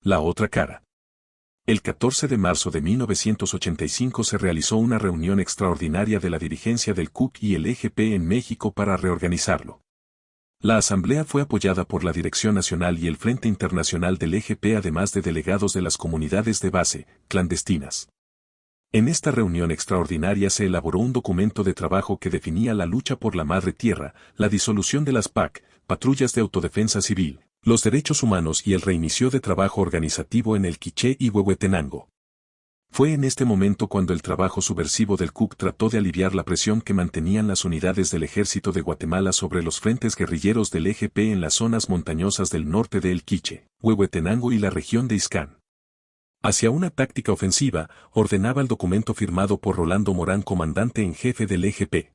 La otra cara. El 14 de marzo de 1985 se realizó una reunión extraordinaria de la dirigencia del CUC y el EGP en México para reorganizarlo. La asamblea fue apoyada por la Dirección Nacional y el Frente Internacional del EGP, además de delegados de las comunidades de base, clandestinas. En esta reunión extraordinaria se elaboró un documento de trabajo que definía la lucha por la madre tierra, la disolución de las PAC, patrullas de autodefensa civil, los derechos humanos y el reinicio de trabajo organizativo en el Quiché y Huehuetenango. Fue en este momento cuando el trabajo subversivo del CUC trató de aliviar la presión que mantenían las unidades del Ejército de Guatemala sobre los frentes guerrilleros del EGP en las zonas montañosas del norte de El Quiché, Huehuetenango y la región de Ixcán. Hacia una táctica ofensiva, ordenaba el documento firmado por Rolando Morán, comandante en jefe del EGP.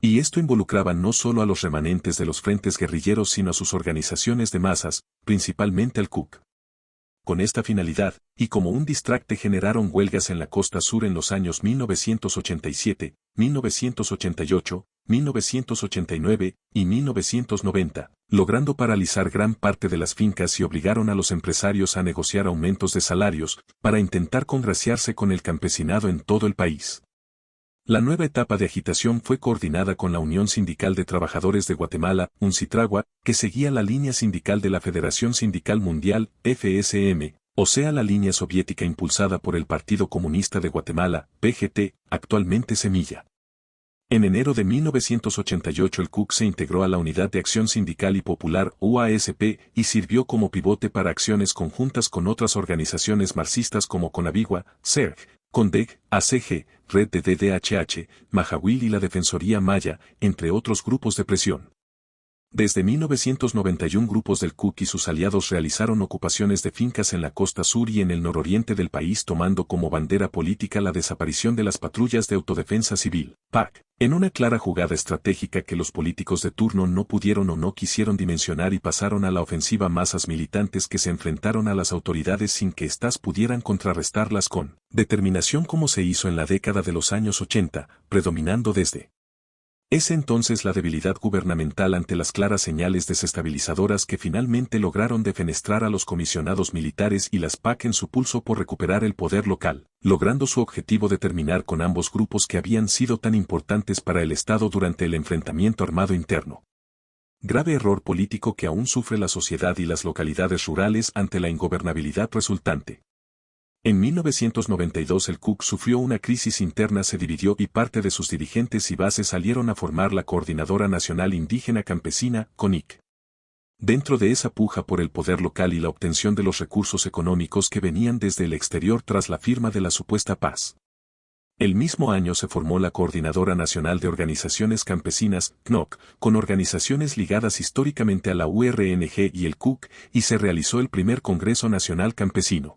Y esto involucraba no solo a los remanentes de los frentes guerrilleros sino a sus organizaciones de masas, principalmente al CUC. Con esta finalidad, y como un distracte, generaron huelgas en la costa sur en los años 1987, 1988, 1989 y 1990, logrando paralizar gran parte de las fincas y obligaron a los empresarios a negociar aumentos de salarios para intentar congraciarse con el campesinado en todo el país. La nueva etapa de agitación fue coordinada con la Unión Sindical de Trabajadores de Guatemala, UNCITRAGUA, que seguía la línea sindical de la Federación Sindical Mundial, FSM, o sea la línea soviética impulsada por el Partido Comunista de Guatemala, PGT, actualmente Semilla. En enero de 1988 el CUC se integró a la Unidad de Acción Sindical y Popular, UASP, y sirvió como pivote para acciones conjuntas con otras organizaciones marxistas como CONAVIGUA, CERG, CONDEG, ACG, Red de DDHH, Majahuil y la Defensoría Maya, entre otros grupos de presión. Desde 1991 grupos del CUC y sus aliados realizaron ocupaciones de fincas en la costa sur y en el nororiente del país, tomando como bandera política la desaparición de las patrullas de autodefensa civil, PAC, en una clara jugada estratégica que los políticos de turno no pudieron o no quisieron dimensionar, y pasaron a la ofensiva masas militantes que se enfrentaron a las autoridades sin que éstas pudieran contrarrestarlas con determinación, como se hizo en la década de los años 80, predominando desde ese entonces la debilidad gubernamental ante las claras señales desestabilizadoras que finalmente lograron defenestrar a los comisionados militares y las PAC en su pulso por recuperar el poder local, logrando su objetivo de terminar con ambos grupos que habían sido tan importantes para el Estado durante el enfrentamiento armado interno. Grave error político que aún sufre la sociedad y las localidades rurales ante la ingobernabilidad resultante. En 1992 el CUC sufrió una crisis interna, se dividió y parte de sus dirigentes y bases salieron a formar la Coordinadora Nacional Indígena Campesina, CONIC. Dentro de esa puja por el poder local y la obtención de los recursos económicos que venían desde el exterior tras la firma de la supuesta paz. El mismo año se formó la Coordinadora Nacional de Organizaciones Campesinas, CNOC, con organizaciones ligadas históricamente a la URNG y el CUC, y se realizó el primer Congreso Nacional Campesino.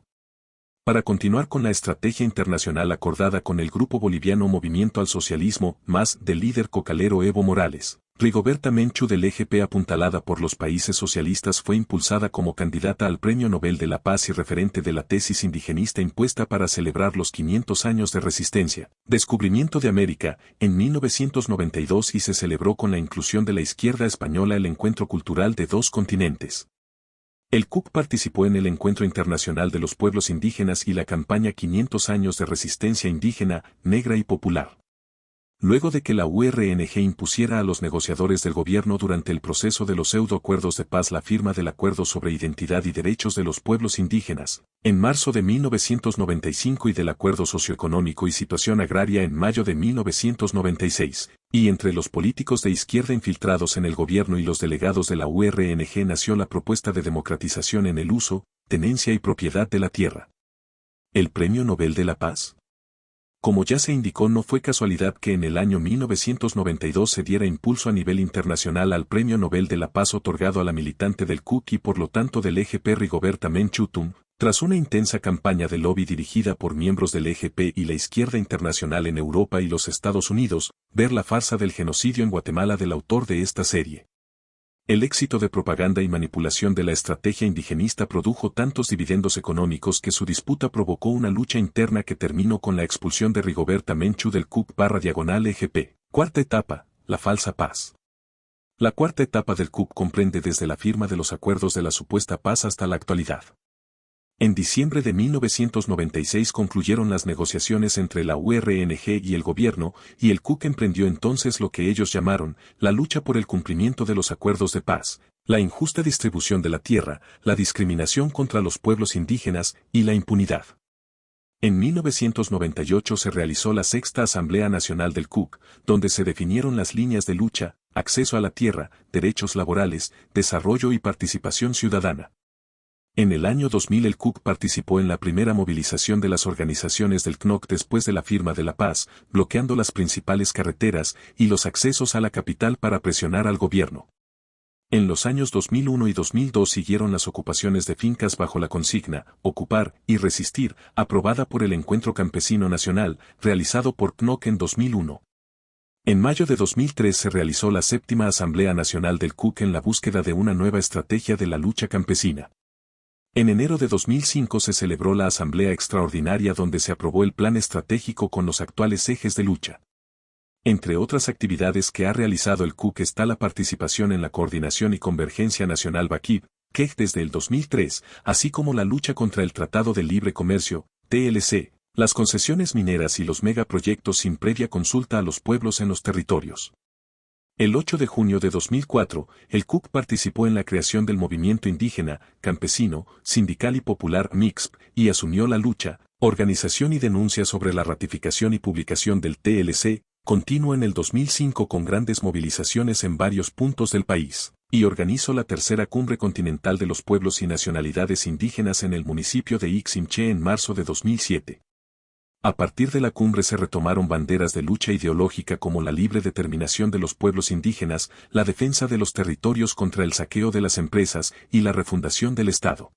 Para continuar con la estrategia internacional acordada con el grupo boliviano Movimiento al Socialismo, MAS, del líder cocalero Evo Morales, Rigoberta Menchú del EGP, apuntalada por los países socialistas, fue impulsada como candidata al Premio Nobel de la Paz y referente de la tesis indigenista impuesta para celebrar los 500 años de resistencia, descubrimiento de América, en 1992, y se celebró con la inclusión de la izquierda española el Encuentro Cultural de Dos Continentes. El CUC participó en el Encuentro Internacional de los Pueblos Indígenas y la campaña 500 años de resistencia indígena, negra y popular. Luego de que la URNG impusiera a los negociadores del gobierno durante el proceso de los pseudoacuerdos de paz la firma del Acuerdo sobre Identidad y Derechos de los Pueblos Indígenas, en marzo de 1995, y del Acuerdo Socioeconómico y Situación Agraria en mayo de 1996, y entre los políticos de izquierda infiltrados en el gobierno y los delegados de la URNG nació la propuesta de democratización en el uso, tenencia y propiedad de la tierra. ¿El Premio Nobel de la Paz? Como ya se indicó, no fue casualidad que en el año 1992 se diera impulso a nivel internacional al Premio Nobel de la Paz otorgado a la militante del CUC y por lo tanto del EGP Rigoberta Menchú, tras una intensa campaña de lobby dirigida por miembros del EGP y la izquierda internacional en Europa y los Estados Unidos, ver la farsa del genocidio en Guatemala del autor de esta serie. El éxito de propaganda y manipulación de la estrategia indigenista produjo tantos dividendos económicos que su disputa provocó una lucha interna que terminó con la expulsión de Rigoberta Menchú del CUC/EGP. Cuarta etapa, la falsa paz. La cuarta etapa del CUC comprende desde la firma de los acuerdos de la supuesta paz hasta la actualidad. En diciembre de 1996 concluyeron las negociaciones entre la URNG y el gobierno, y el CUC emprendió entonces lo que ellos llamaron la lucha por el cumplimiento de los acuerdos de paz, la injusta distribución de la tierra, la discriminación contra los pueblos indígenas y la impunidad. En 1998 se realizó la Sexta Asamblea Nacional del CUC, donde se definieron las líneas de lucha, acceso a la tierra, derechos laborales, desarrollo y participación ciudadana. En el año 2000 el CUC participó en la primera movilización de las organizaciones del CNOC después de la firma de la paz, bloqueando las principales carreteras y los accesos a la capital para presionar al gobierno. En los años 2001 y 2002 siguieron las ocupaciones de fincas bajo la consigna «Ocupar y resistir», aprobada por el Encuentro Campesino Nacional, realizado por CNOC en 2001. En mayo de 2003 se realizó la séptima Asamblea Nacional del CUC en la búsqueda de una nueva estrategia de la lucha campesina. En enero de 2005 se celebró la Asamblea Extraordinaria donde se aprobó el plan estratégico con los actuales ejes de lucha. Entre otras actividades que ha realizado el CUC está la participación en la Coordinación y Convergencia Nacional BACIB, CEG desde el 2003, así como la lucha contra el Tratado de Libre Comercio, TLC, las concesiones mineras y los megaproyectos sin previa consulta a los pueblos en los territorios. El 8 de junio de 2004, el CUC participó en la creación del movimiento indígena, campesino, sindical y popular MIXP, y asumió la lucha, organización y denuncia sobre la ratificación y publicación del TLC, continuó en el 2005 con grandes movilizaciones en varios puntos del país, y organizó la tercera Cumbre Continental de los Pueblos y Nacionalidades Indígenas en el municipio de Iximché en marzo de 2007. A partir de la cumbre se retomaron banderas de lucha ideológica como la libre determinación de los pueblos indígenas, la defensa de los territorios contra el saqueo de las empresas y la refundación del Estado.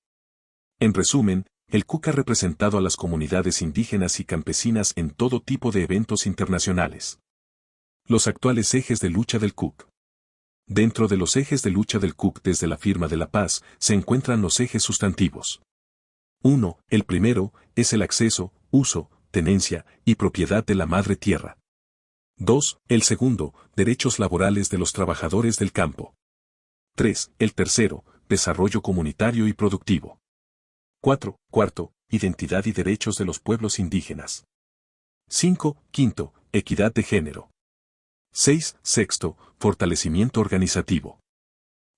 En resumen, el CUC ha representado a las comunidades indígenas y campesinas en todo tipo de eventos internacionales. Los actuales ejes de lucha del CUC. Dentro de los ejes de lucha del CUC desde la firma de la paz, se encuentran los ejes sustantivos. 1. El primero, es el acceso, uso, tenencia y propiedad de la madre tierra. 2. El segundo, derechos laborales de los trabajadores del campo. 3. El tercero, desarrollo comunitario y productivo. 4. Cuarto, identidad y derechos de los pueblos indígenas. 5. Quinto, equidad de género. 6. Sexto, fortalecimiento organizativo.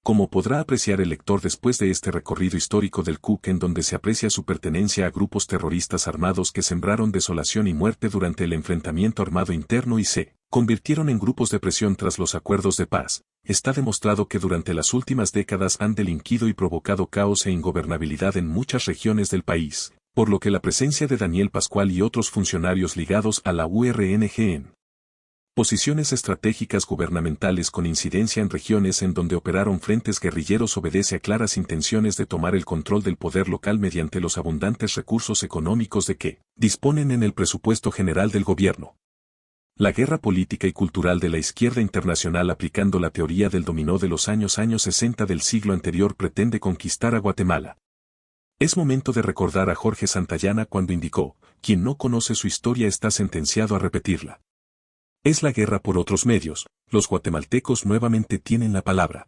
Como podrá apreciar el lector después de este recorrido histórico del CUC en donde se aprecia su pertenencia a grupos terroristas armados que sembraron desolación y muerte durante el enfrentamiento armado interno y se convirtieron en grupos de presión tras los acuerdos de paz, está demostrado que durante las últimas décadas han delinquido y provocado caos e ingobernabilidad en muchas regiones del país, por lo que la presencia de Daniel Pascual y otros funcionarios ligados a la URNG en posiciones estratégicas gubernamentales con incidencia en regiones en donde operaron frentes guerrilleros obedece a claras intenciones de tomar el control del poder local mediante los abundantes recursos económicos de que disponen en el presupuesto general del gobierno. La guerra política y cultural de la izquierda internacional aplicando la teoría del dominó de los años 60 del siglo anterior pretende conquistar a Guatemala. Es momento de recordar a Jorge Santayana cuando indicó, quien no conoce su historia está sentenciado a repetirla. Es la guerra por otros medios, los guatemaltecos nuevamente tienen la palabra.